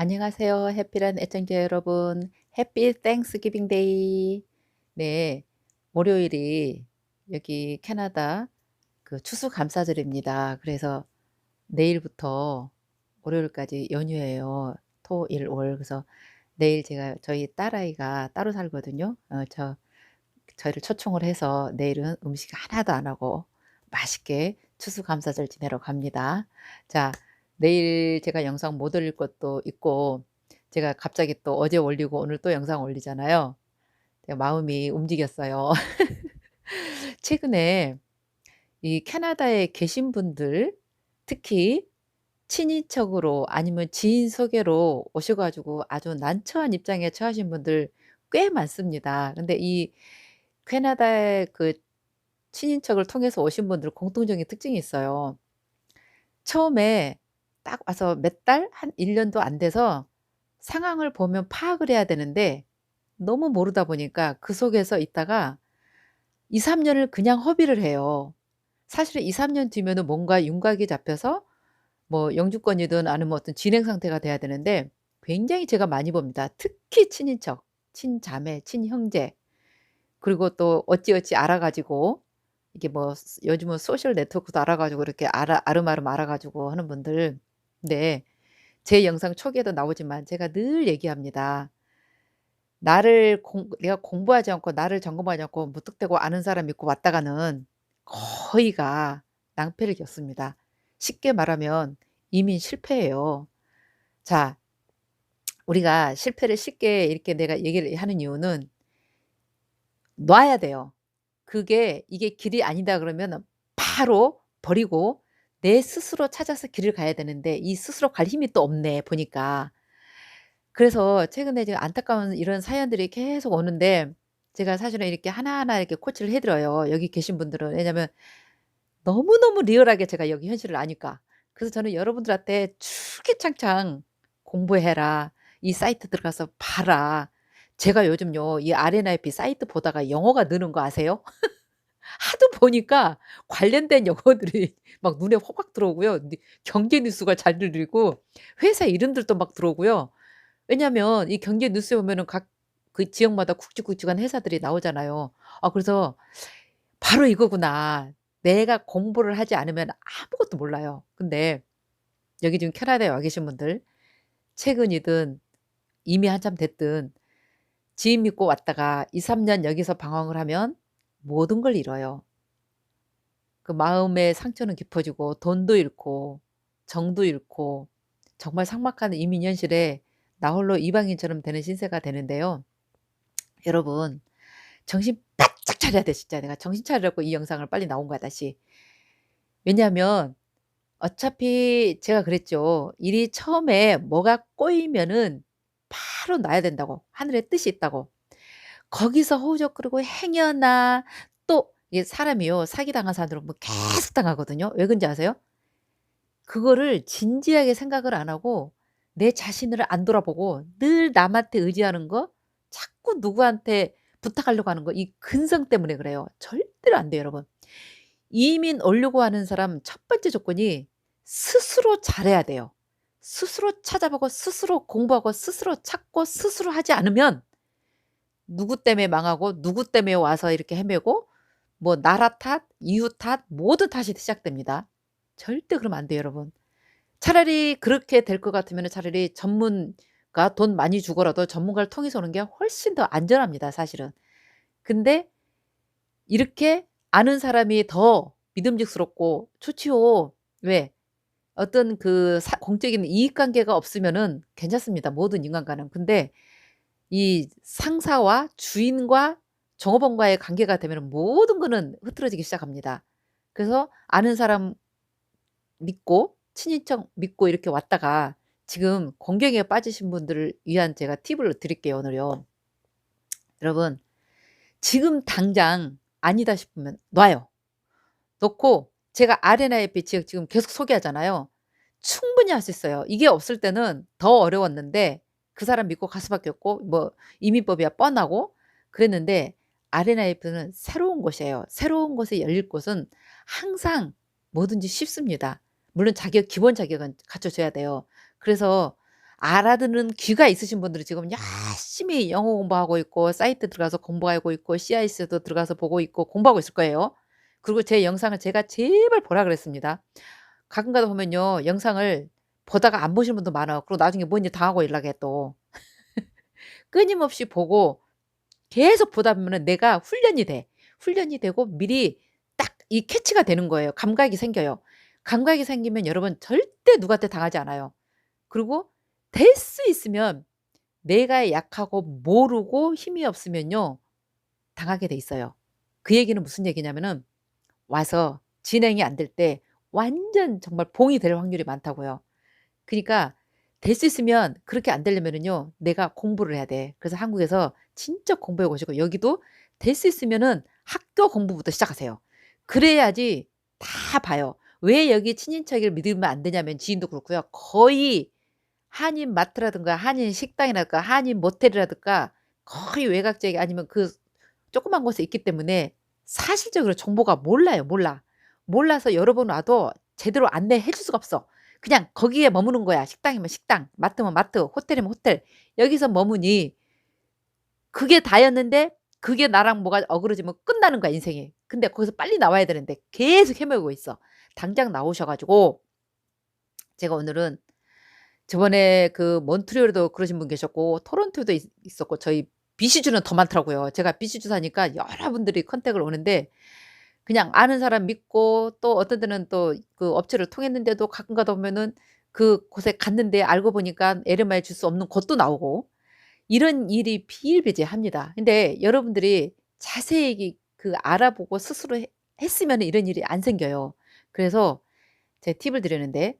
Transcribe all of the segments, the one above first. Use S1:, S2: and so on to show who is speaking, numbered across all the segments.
S1: 안녕하세요. 해피란 애청자 여러분. 해피 땡스기빙 데이. 네. 월요일이 여기 캐나다 그 추수감사절입니다. 그래서 내일부터 월요일까지 연휴예요. 토, 일, 월. 그래서 내일 저희 딸아이가 따로 살거든요. 저희를 초청을 해서 내일은 음식 하나도 안 하고 맛있게 추수감사절 지내러 갑니다. 자, 내일 제가 영상 못 올릴 것도 있고, 제가 갑자기 또 어제 올리고 오늘 또 영상 올리잖아요. 제가 마음이 움직였어요. 최근에 이 캐나다에 계신 분들, 특히 친인척으로 아니면 지인 소개로 오셔가지고 아주 난처한 입장에 처하신 분들 꽤 많습니다. 근데 이 캐나다의 그 친인척을 통해서 오신 분들 공통적인 특징이 있어요. 처음에 딱 와서 몇 달? 한 1년도 안 돼서 상황을 보면 파악을 해야 되는데 너무 모르다 보니까 그 속에서 있다가 2-3 년을 그냥 허비를 해요. 사실은 2-3년 뒤면은 뭔가 윤곽이 잡혀서 뭐 영주권이든 아니면 어떤 진행 상태가 돼야 되는데 굉장히 제가 많이 봅니다. 특히 친인척, 친자매, 친형제 그리고 또 어찌어찌 알아 가지고 이게 뭐 요즘은 소셜 네트워크도 알아 가지고 이렇게 아름아름 알아 가지고 하는 분들. 네. 제 영상 초기에도 나오지만 제가 늘 얘기합니다. 내가 공부하지 않고 나를 점검하지 않고 무턱대고 아는 사람 믿고 왔다가는 거의가 낭패를 겪습니다. 쉽게 말하면 이민 실패예요. 자, 우리가 실패를 쉽게 이렇게 내가 얘기를 하는 이유는 놔야 돼요. 이게 길이 아니다 그러면 바로 버리고 내 스스로 찾아서 길을 가야 되는데 이 스스로 갈 힘이 또 없네 보니까. 그래서 최근에 지금 안타까운 이런 사연들이 계속 오는데 제가 사실은 이렇게 하나하나 이렇게 코치를 해 드려요, 여기 계신 분들은. 왜냐면 너무너무 리얼하게 제가 여기 현실을 아니까. 그래서 저는 여러분들한테 줄기차창 "공부해라. 이 사이트 들어가서 봐라." 제가 요즘요 이 RNIP 사이트 보다가 영어가 느는 거 아세요? 하도 보니까 관련된 영어들이 막 눈에 호박 들어오고요. 경제 뉴스가 잘 들리고 회사 이름들도 막 들어오고요. 왜냐면 이 경제 뉴스에 보면은 각 그 지역마다 굵직굵직한 회사들이 나오잖아요. 그래서 '바로 이거구나.' 내가 공부를 하지 않으면 아무것도 몰라요. 근데 여기 지금 캐나다에 와 계신 분들 최근이든 이미 한참 됐든 지인 믿고 왔다가 2-3년 여기서 방황을 하면 모든 걸 잃어요. 그 마음의 상처는 깊어지고 돈도 잃고 정도 잃고 정말 삭막한 이민 현실에 나 홀로 이방인처럼 되는 신세가 되는데요. 여러분 정신 바짝 차려야 돼 진짜. 내가 정신 차리라고 이 영상을 빨리 나온 거야 다시. 왜냐하면 어차피 제가 그랬죠. 일이 처음에 뭐가 꼬이면은 바로 놔야 된다고. 하늘에 뜻이 있다고. 거기서 허우적거리고 행여나 또 이게 사람이요 사기당한 사람들은 뭐 계속 당하거든요. 왜 그런지 아세요? 그거를 진지하게 생각을 안 하고 내 자신을 안 돌아보고 늘 남한테 의지하는 거, 자꾸 누구한테 부탁하려고 하는 거, 이 근성 때문에 그래요. 절대로 안 돼요 여러분. 이민 오려고 하는 사람 첫 번째 조건이 스스로 잘해야 돼요. 스스로 찾아보고 스스로 공부하고 스스로 찾고 스스로 하지 않으면 누구 때문에 망하고 누구 때문에 와서 이렇게 헤매고 뭐 나라 탓, 이웃 탓 모든 탓이 시작됩니다. 절대 그러면 안 돼요 여러분. 차라리 그렇게 될 것 같으면은 차라리 전문가 돈 많이 주고라도 전문가를 통해서 오는 게 훨씬 더 안전합니다 사실은. 근데 이렇게 아는 사람이 더 믿음직스럽고 좋지요. 왜? 어떤 그 공적인 이익 관계가 없으면은 괜찮습니다 모든 인간관은. 근데 이 상사와 주인과 종업원과의 관계가 되면은 모든 거는 흐트러지기 시작합니다. 그래서 아는 사람 믿고 친인척 믿고 이렇게 왔다가 지금 공경에 빠지신 분들을 위한 제가 팁을 드릴게요 오늘요. 여러분 지금 당장 아니다 싶으면 놔요. 놓고 제가 RNIP 지역 지금 계속 소개하잖아요. 충분히 할 수 있어요. 이게 없을 때는 더 어려웠는데 그 사람 믿고 갈 수밖에 없고 뭐 이민법이야 뻔하고 그랬는데 RNIP는 새로운 곳이에요. 새로운 곳에 열릴 곳은 항상 뭐든지 쉽습니다. 물론 기본 자격은 갖춰줘야 돼요. 그래서 알아듣는 귀가 있으신 분들은 지금 열심히 영어 공부하고 있고 사이트 들어가서 공부하고 있고 CIS도 들어가서 보고 있고 공부하고 있을 거예요. 그리고 제 영상을 제가 제발 보라 그랬습니다. 가끔 가다 보면요. 영상을 보다가 안 보시는 분도 많아요. 그리고 나중에 뭔지 당하고 연락해 또. 끊임없이 보고 계속 보다 보면은 내가 훈련이 돼. 훈련이 되고 미리 딱 이 캐치가 되는 거예요. 감각이 생겨요. 감각이 생기면 여러분 절대 누구한테 당하지 않아요. 그리고 될 수 있으면 내가 약하고 모르고 힘이 없으면요. 당하게 돼 있어요. 그 얘기는 무슨 얘기냐면은 와서 진행이 안 될 때 완전 정말 봉이 될 확률이 많다고요. 그니까 될 수 있으면 그렇게 안 되려면은요. 내가 공부를 해야 돼. 그래서 한국에서 진짜 공부해 보시고 여기도 될 수 있으면은 학교 공부부터 시작하세요. 그래야지 다 봐요. 왜 여기 친인척을 믿으면 안 되냐면 지인도 그렇고요. 거의 한인 마트라든가 한인 식당이라든가 한인 모텔이라든가 거의 외곽 지역이 아니면 그 조그만 곳에 있기 때문에 사실적으로 정보가 몰라요, 몰라. 몰라서 여러 번 와도 제대로 안내해 줄 수가 없어. 그냥 거기에 머무는 거야. 식당이면 식당, 마트면 마트, 호텔이면 호텔. 여기서 머무니 그게 다였는데 그게 나랑 뭐가 어그러지면 끝나는 거야, 인생이. 근데 거기서 빨리 나와야 되는데 계속 헤매고 있어. 당장 나오셔 가지고 제가 오늘은 저번에 그 몬트리올에도 그러신 분 계셨고 토론토에도 있었고 저희 BC주는 더 많더라고요. 제가 BC주 사니까 여러분들이 컨택을 오는데 그냥 아는 사람 믿고 또 어떤 데는 또 그 업체를 통했는데도 가끔 가다 보면은 그곳에 갔는데 알고 보니까 LMI 줄 수 없는 곳도 나오고 이런 일이 비일비재합니다. 근데 여러분들이 자세히 그 알아보고 스스로 했으면 이런 일이 안 생겨요. 그래서 제가 팁을 드리는데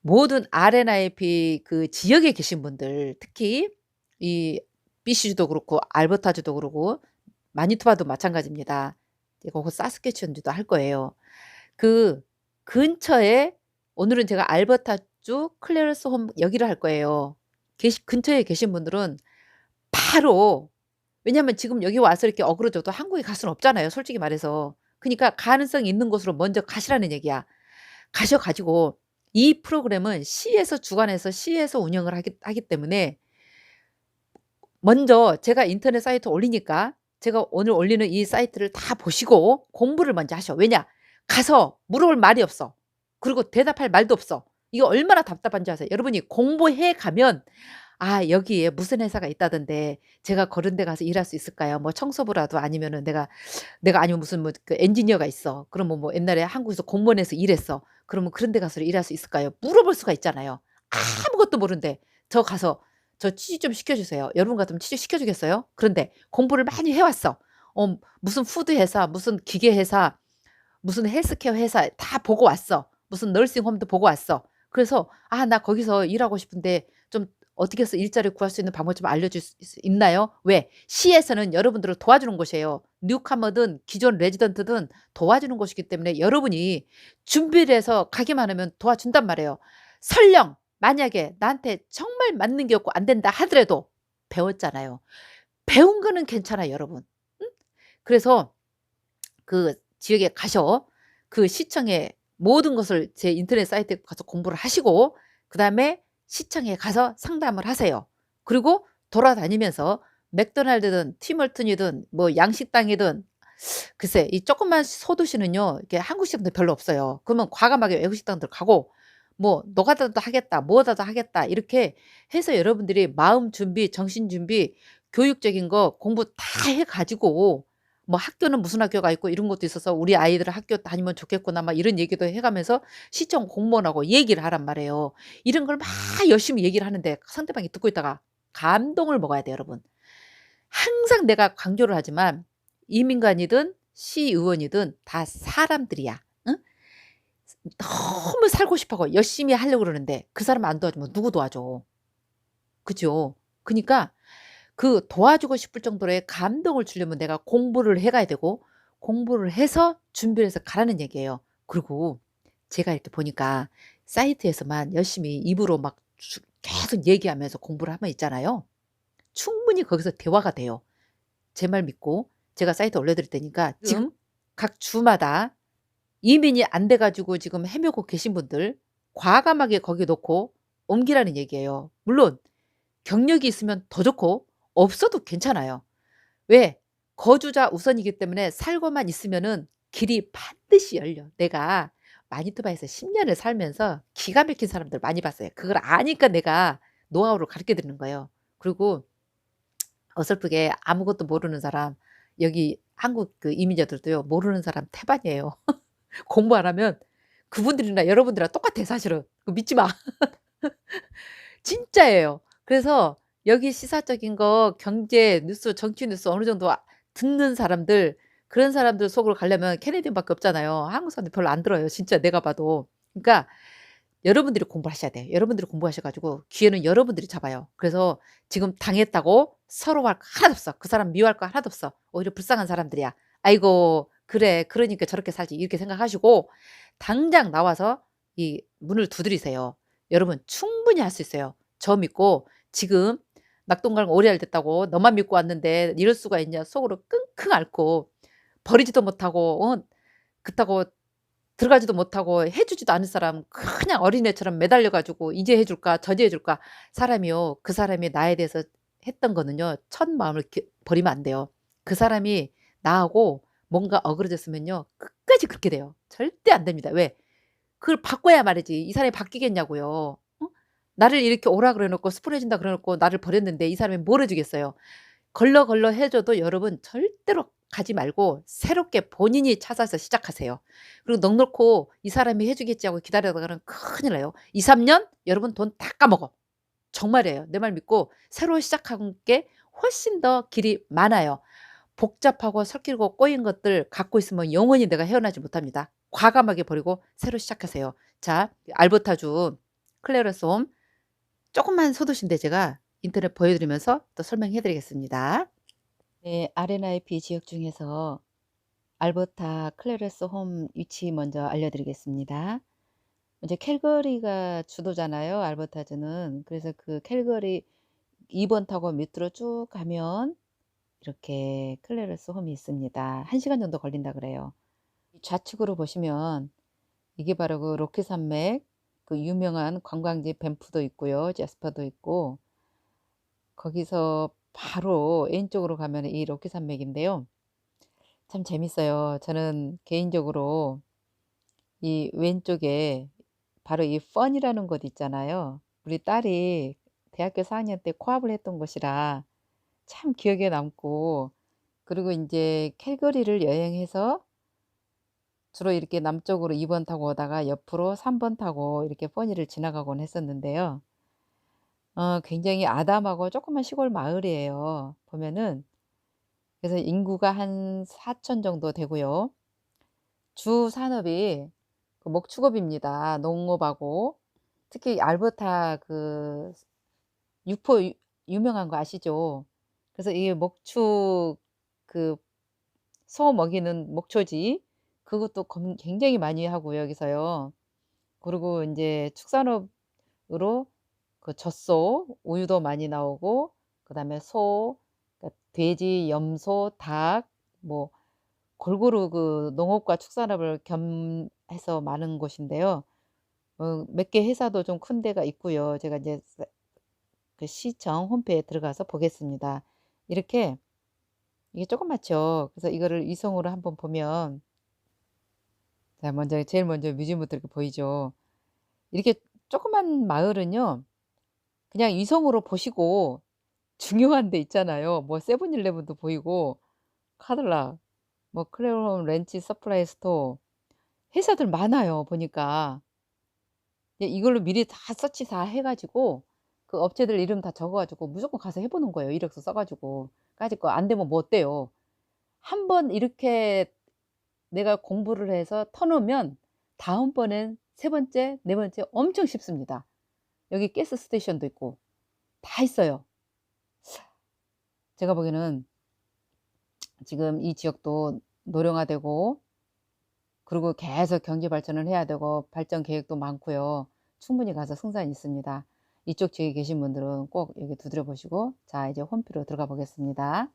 S1: 모든 RNIP 그 지역에 계신 분들 특히 이 BC주도 그렇고 알버타주도 그러고 마니토바도 마찬가지입니다. 제가 곧 사스캐치원주도 할 거예요. 그 근처에 오늘은 제가 알버타주 클래런스 홈 여기를 할 거예요. 근처에 계신 분들은 바로 왜냐하면 지금 여기 와서 이렇게 어그러져도 한국에 갈 수는 없잖아요, 솔직히 말해서. 그니까 가능성이 있는 곳으로 먼저 가시라는 얘기야. 가셔 가지고 이 프로그램은 시에서 주관해서 시에서 운영을 하기 때문에 먼저 제가 인터넷 사이트 올리니까 제가 오늘 올리는 이 사이트를 다 보시고 공부를 먼저 하셔. 왜냐? 가서 물어볼 말이 없어. 그리고 대답할 말도 없어. 이거 얼마나 답답한지 아세요? 여러분이 공부해 가면 '아 여기에 무슨 회사가 있다던데 제가 그런 데 가서 일할 수 있을까요?' 뭐 청소부라도 아니면은 내가 아니면 무슨 뭐 그 엔지니어가 있어. 그러면 뭐 옛날에 한국에서 공무원에서 일했어. 그러면 "그런 데 가서 일할 수 있을까요?" 물어볼 수가 있잖아요. 아무것도 모르는데 "저 가서 저 취직 좀 시켜 주세요." 여러분 같으면 취직 시켜 주겠어요? 그런데 공부를 많이 해 왔어. 무슨 푸드 회사, 무슨 기계 회사, 무슨 헬스케어 회사 다 보고 왔어. 무슨 너싱홈도 보고 왔어. 그래서 "아 나 거기서 일하고 싶은데 좀 어떻게 해서 일자리 구할 수 있는 방법 좀 알려줄 수 있나요?" 왜? 시에서는 여러분들을 도와주는 곳이에요. 뉴카머든 기존 레지던트든 도와주는 곳이기 때문에 여러분이 준비를 해서 가기만 하면 도와준단 말이에요. 설령 만약에 나한테 정말 맞는 게 없고 안 된다 하더라도 배웠잖아요. 배운 거는 괜찮아요 여러분. 응? 그래서 그 지역에 가셔 그 시청에 모든 것을 제 인터넷 사이트에 가서 공부를 하시고 그다음에 시청에 가서 상담을 하세요. 그리고 돌아다니면서 맥도날드든 팀월튼이든 뭐 양식당이든 글쎄 이 조그만 소도시는요. 이렇게 한국 식당도 별로 없어요. 그러면 과감하게 외국 식당들 가고 뭐 노가다도 하겠다. 뭐하다도 하겠다. 이렇게 해서 여러분들이 마음 준비, 정신 준비, 교육적인 거 공부 다 해 가지고 뭐 학교는 무슨 학교가 있고 이런 것도 있어서 "우리 아이들 학교 다니면 좋겠구나." 막 이런 얘기도 해 가면서 시청 공무원하고 얘기를 하란 말이에요. 이런 걸 막 열심히 얘기를 하는데 상대방이 듣고 있다가 감동을 먹어야 돼요 여러분. 항상 내가 강조를 하지만 이민관이든 시의원이든 다 사람들이야. 응? 너무 살고 싶어 하고 열심히 하려고 그러는데 그 사람 안 도와주면 누구 도와줘. 그죠? 그니까 그 도와주고 싶을 정도로의 감동을 주려면 내가 공부를 해 가야 되고 공부를 해서 준비를 해서 가라는 얘기예요. 그리고 제가 이렇게 보니까 사이트에서만 열심히 입으로 막 계속 얘기하면서 공부를 하면 있잖아요. 충분히 거기서 대화가 돼요. 제 말 믿고 제가 사이트 올려 드릴 테니까 지금 각 주마다 이민이 안 돼 가지고 지금 헤매고 계신 분들 과감하게 거기 놓고 옮기라는 얘기예요. 물론 경력이 있으면 더 좋고 없어도 괜찮아요. 왜? 거주자 우선이기 때문에 살고만 있으면은 길이 반드시 열려. 내가 마니토바에서 10 년을 살면서 기가 막힌 사람들 많이 봤어요. 그걸 아니까 내가 노하우를 가르쳐 드리는 거예요. 그리고 어설프게 아무것도 모르는 사람, 여기 한국 그 이민자들도요, 모르는 사람 태반이에요. 공부 안 하면 그분들이나 여러분들이랑 똑같아 사실은. 그거 믿지 마. 진짜예요. 그래서 여기 시사적인 거 경제 뉴스, 정치 뉴스 어느 정도 듣는 사람들, 그런 사람들 속으로 가려면 캐네디언밖에 없잖아요. 한국 사람들 별로 안 들어요 진짜 내가 봐도. 그러니까 여러분들이 공부하셔야 돼요. 여러분들이 공부하셔 가지고 기회는 여러분들이 잡아요. 그래서 지금 당했다고 서러워할 거 하나도 없어. 그 사람 미워할 거 하나도 없어. 오히려 불쌍한 사람들이야. '아이고 그래. 그러니까 저렇게 살지.' 이렇게 생각하시고 당장 나와서 이 문을 두드리세요. 여러분 충분히 할 수 있어요. 저 믿고 지금 낙동강 오래알 됐다고 너만 믿고 왔는데 이럴 수가 있냐 속으로 끙끙 앓고 버리지도 못하고 그렇다고 들어가지도 못하고 해 주지도 않을 사람 그냥 어린애처럼 매달려 가지고 이제 해 줄까 저제 해 줄까 사람이요. 그 사람이 나에 대해서 했던 거는요. 첫 마음을 버리면 안 돼요. 그 사람이 나하고 뭔가 어그러졌으면요. 끝까지 그렇게 돼요. 절대 안 됩니다. 왜? 그걸 바꿔야 말이지. 이 사람이 바뀌겠냐고요. 어? 나를 이렇게 오라 그래 놓고 스폰해 준다 그래 놓고 나를 버렸는데 이 사람이 뭘 해 주겠어요. 걸러걸러 해 줘도 여러분 절대로 가지 말고 새롭게 본인이 찾아서 시작하세요. 그리고 넋 놓고 '이 사람이 해 주겠지.' 하고 기다리다가는 큰일 나요. 2-3년 여러분 돈 다 까먹어. 정말이에요. 내 말 믿고 새로 시작하는 게 훨씬 더 길이 많아요. 복잡하고 섞이고 꼬인 것들 갖고 있으면 영원히 내가 헤어나지 못합니다. 과감하게 버리고 새로 시작하세요. 자, 알버타주 클래런스 홈 쪼끔만 서두신데 제가 인터넷 보여 드리면서 또 설명해 드리겠습니다. 네. RNIP 지역 중에서 알버타 클래런스 홈 위치 먼저 알려 드리겠습니다. 이제 캘거리가 주도잖아요, 알버타주는. 그래서 그 캘거리 2번 타고 밑으로 쭉 가면 이렇게 클래런스 홈이 있습니다. 1 시간 정도 걸린다 그래요. 좌측으로 보시면 이게 바로 그 로키 산맥 그 유명한 관광지 밴프도 있고요. 제스퍼도 있고 거기서 바로 왼쪽으로 가면 이 로키 산맥인데요. 참 재밌어요. 저는 개인적으로 이 왼쪽에 바로 이 펀이라는 곳 있잖아요. 우리 딸이 대학교 4 학년 때 코업을 했던 곳이라 참 기억에 남고 그리고 인제 캘거리를 여행해서 주로 이렇게 남쪽으로 2번 타고 오다가 옆으로 3번 타고 이렇게 퍼니를 지나가곤 했었는데요. 굉장히 아담하고 조그만 시골 마을이에요 보면은. 그래서 인구가 한 4천 정도 되고요. 주 산업이 그 목축업입니다. 농업하고 특히 알버타 그 육포 유명한 거 아시죠? 그래서 이 목축 그 소 먹이는 목초지 그것도 굉장히 많이 하고요 여기서요. 그리고 인제 축산업으로 그 젖소 우유도 많이 나오고 그다음에 소 그러니까 돼지, 염소, 닭 뭐 골고루 그 농업과 축산업을 겸해서 많은 곳인데요. 몇 개 회사도 좀 큰 데가 있고요. 제가 이제 그 시청 홈페이지에 들어가서 보겠습니다. 이렇게 이게 조그맣죠. 그래서 이거를 위성으로 한번 보면 자 먼저 제일 먼저 뮤지엄부터 이렇게 보이죠. 이렇게 조그만 마을은요. 그냥 위성으로 보시고 중요한 데 있잖아요. 뭐 세븐일레븐도 보이고 카들락 뭐 클레어홈 렌치 서플라이 스토어 회사들 많아요 보니까. 예 이걸로 미리 다 서치 다 해 가지고 그 업체들 이름 다 적어 가지고 무조건 가서 해 보는 거예요 이력서 써 가지고. 까짓 거 안 되면 뭐 어때요. 한 번 이렇게 내가 공부를 해서 터 놓으면 다음번엔 세 번째, 네 번째 엄청 쉽습니다. 여기 가스 스테이션도 있고 다 있어요. 제가 보기에는 지금 이 지역도 노령화되고 그리고 계속 경제 발전을 해야 되고 발전 계획도 많고요. 충분히 가서 승산이 있습니다. 이쪽 지역에 계신 분들은 꼭 여기 두드려 보시고 자 이제 홈피로 들어가 보겠습니다.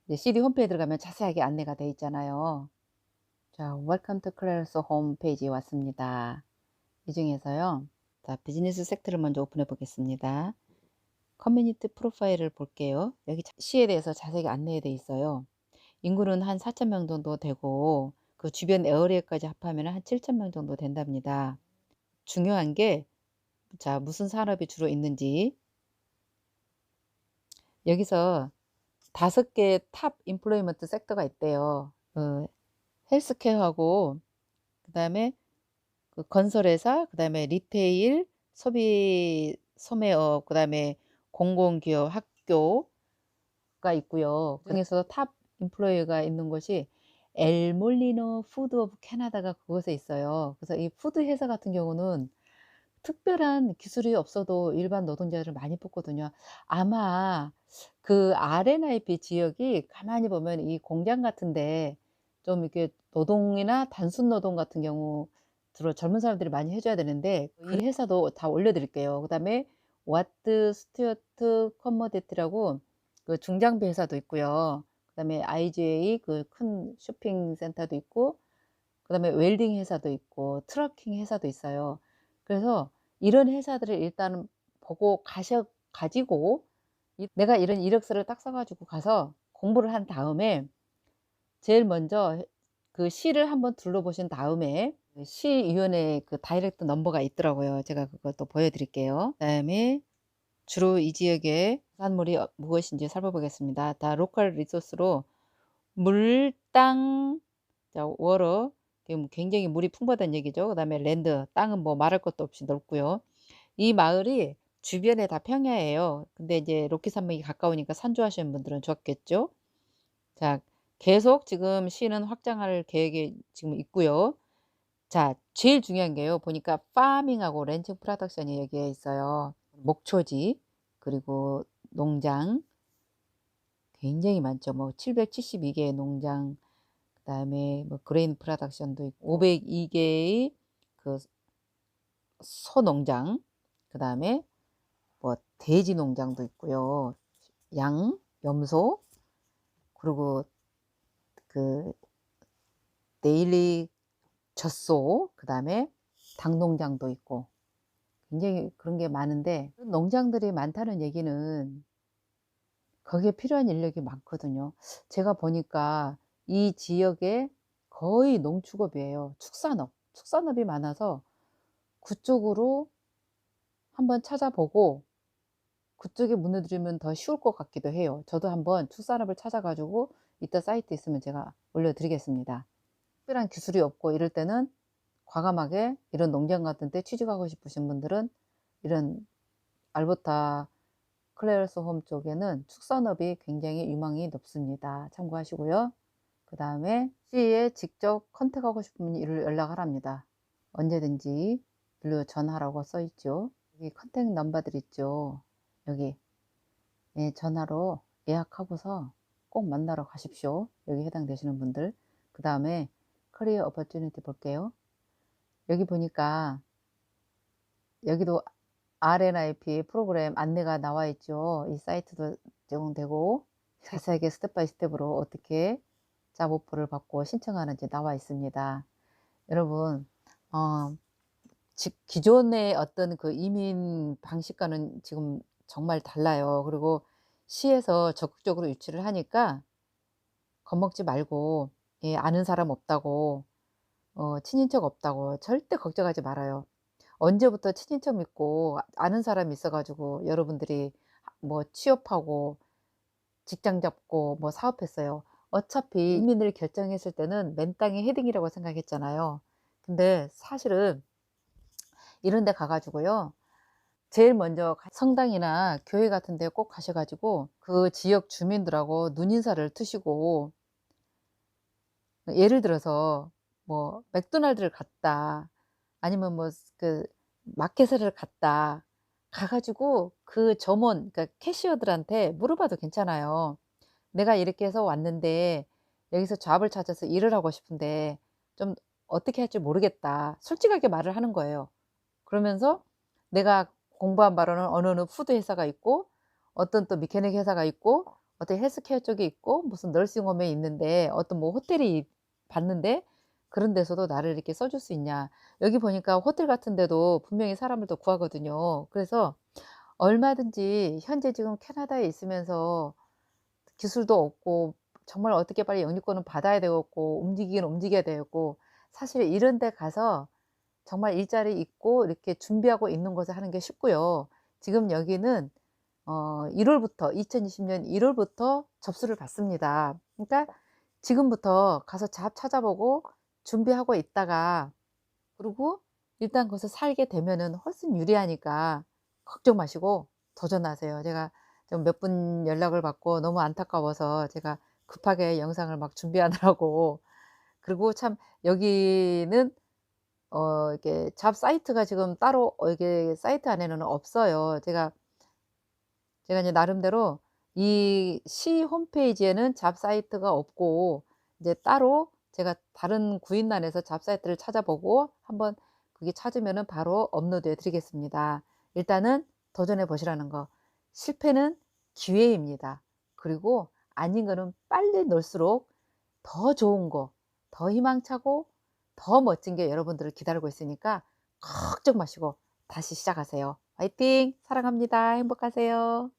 S1: 이제 CD 홈페이지에 들어가면 자세하게 안내가 돼 있잖아요. 자 Welcome to Clarence 홈페이지에 왔습니다. 이 중에서요. 자, 비즈니스 섹터를 먼저 오픈해 보겠습니다. 커뮤니티 프로파일을 볼게요. 여기 시에 대해서 자세히 안내되어 있어요. 인구는 한 4천 명 정도 되고 그 주변 에어리어까지 합하면 한 7천 명 정도 된답니다. 중요한 게 자, 무슨 산업이 주로 있는지 여기서 5개 탑 인플로이먼트 섹터가 있대요. 헬스케어하고 그다음에 그 건설회사, 그다음에 리테일, 소매업, 그다음에 공공기업, 학교가 있고요. 그중에서 탑 인플로이가 있는 곳이 엘몰리노 푸드 오브 캐나다가 그곳에 있어요. 그래서 이 푸드 회사 같은 경우는 특별한 기술이 없어도 일반 노동자를 많이 뽑거든요. 아마 그 RNIP 지역이 가만히 보면 이 공장 같은데 좀 이렇게 노동이나 단순 노동 같은 경우 주로 젊은 사람들이 많이 해 줘야 되는데 이 회사도 다 올려 드릴게요. 그다음에 와트 스튜어트 커머디티라고 그 중장비 회사도 있고요. 그다음에 IGA 그 큰 쇼핑 센터도 있고 그다음에 웰딩 회사도 있고 트러킹 회사도 있어요. 그래서 이런 회사들을 일단은 보고 가지고 내가 이런 이력서를 딱 써 가지고 가서 공부를 한 다음에 제일 먼저 그 시를 한번 둘러보신 다음에 그 시위원회 그 다이렉트 넘버가 있더라고요. 제가 그것도 보여 드릴게요. 그다음에 주로 이 지역의 산물이 무엇인지 살펴보겠습니다. 다 로컬 리소스로 물, 땅, 자 워러 굉장히 물이 풍부하다는 얘기죠. 그다음에 랜드, 땅은 뭐 말할 것도 없이 넓고요. 이 마을이 주변에 다 평야예요. 근데 이제 로키 산맥이 가까우니까 산 좋아하시는 분들은 좋았겠죠. 자, 계속 지금 시는 확장할 계획이 지금 있고요. 자, 제일 중요한 게요. 보니까 파밍하고 렌칭 프로덕션이 여기에 있어요. 목초지, 그리고 농장 굉장히 많죠. 뭐 772개의 농장, 그다음에 뭐 그레인 프로덕션도 있고 502개의 그 소농장, 그다음에 뭐 돼지 농장도 있고요. 양, 염소, 그리고 그 데일리 젖소, 그다음에 닭 농장도 있고 굉장히 그런 게 많은데 농장들이 많다는 얘기는 거기에 필요한 인력이 많거든요. 제가 보니까 이 지역에 거의 농축업이에요. 축산업이 많아서 그쪽으로 한번 찾아보고 그쪽에 문의드리면 더 쉬울 것 같기도 해요. 저도 한번 축산업을 찾아 가지고 이따 사이트 있으면 제가 올려 드리겠습니다. 특별한 기술이 없고 이럴 때는 과감하게 이런 농장 같은 데 취직하고 싶으신 분들은 이런 알버타 클래어스 홈 쪽에는 축산업이 굉장히 유망이 높습니다. 참고하시고요. 그 다음에 시에 직접 컨택하고 싶으면 이를 연락하랍니다. 언제든지 일로 전화라고 써 있죠. 여기 컨택 넘버들 있죠. 여기 예, 전화로 예약하고서 꼭 만나러 가십시오. 여기 해당되시는 분들. 그 다음에 커리어 오퍼튜니티 볼게요. 여기 보니까 여기도 RNIP 프로그램 안내가 나와 있죠. 이 사이트도 제공되고 자세하게 스텝 바이 스텝으로 어떻게 잡 오퍼를 받고 신청하는지 나와 있습니다. 여러분 기존의 어떤 그 이민 방식과는 지금 정말 달라요. 그리고 시에서 적극적으로 유치를 하니까 겁먹지 말고 예, 아는 사람 없다고 친인척 없다고 절대 걱정하지 말아요. 언제부터 친인척 믿고 아는 사람이 있어 가지고 여러분들이 뭐 취업하고 직장 잡고 뭐 사업했어요. 어차피 이민을 결정했을 때는 맨 땅에 헤딩이라고 생각했잖아요. 근데 사실은 이런 데 가 가지고요. 제일 먼저 성당이나 교회 같은 데 꼭 가셔 가지고 그 지역 주민들하고 눈인사를 트시고 예를 들어서 뭐 맥도날드를 갔다. 아니면 뭐 그 마켓을 갔다. 가 가지고 그 점원 그러니까 캐시어들한테 물어봐도 괜찮아요. "내가 이렇게 해서 왔는데 여기서 잡을 찾아서 일을 하고 싶은데 좀 어떻게 할지 모르겠다." 솔직하게 말을 하는 거예요. 그러면서 내가 공부한 바로는 어느 푸드 회사가 있고 어떤 또 미케닉 회사가 있고 어떤 헬스케어 쪽에 있고 무슨 너싱홈에 있는데 어떤 뭐 호텔이 봤는데 그런 데서도 나를 이렇게 써줄 수 있냐. 여기 보니까 호텔 같은 데도 분명히 사람을 더 구하거든요. 그래서 얼마든지 현재 지금 캐나다에 있으면서 기술도 없고 정말 어떻게 빨리 영주권을 받아야 되겠고 움직이긴 움직여야 되겠고, 사실 이런 데 가서 정말 일자리 있고 이렇게 준비하고 있는 곳에 하는 게 쉽고요. 지금 여기는 1 월부터 2020년 1 월부터 접수를 받습니다. 그러니까 지금부터 가서 잡 찾아보고 준비하고 있다가, 그리고 일단 거기서 살게 되면은 훨씬 유리하니까 걱정 마시고 도전하세요. 제가 좀 몇 분 연락을 받고 너무 안타까워서 제가 급하게 영상을 막 준비하느라고. 그리고 참 여기는 이렇게 잡 사이트가 지금 따로 이게 사이트 안에는 없어요. 제가 이제 나름대로 이 시 홈페이지에는 잡 사이트가 없고, 이제 따로 제가 다른 구인란에서 잡 사이트를 찾아보고 한번 그게 찾으면은 바로 업로드해 드리겠습니다. 일단은 도전해 보시라는 거. 실패는 기회입니다. 그리고 아닌 거는 빨리 넣을수록 더 좋은 거, 더 희망차고 더 멋진 게 여러분들을 기다리고 있으니까 걱정 마시고 다시 시작하세요. 화이팅! 사랑합니다. 행복하세요.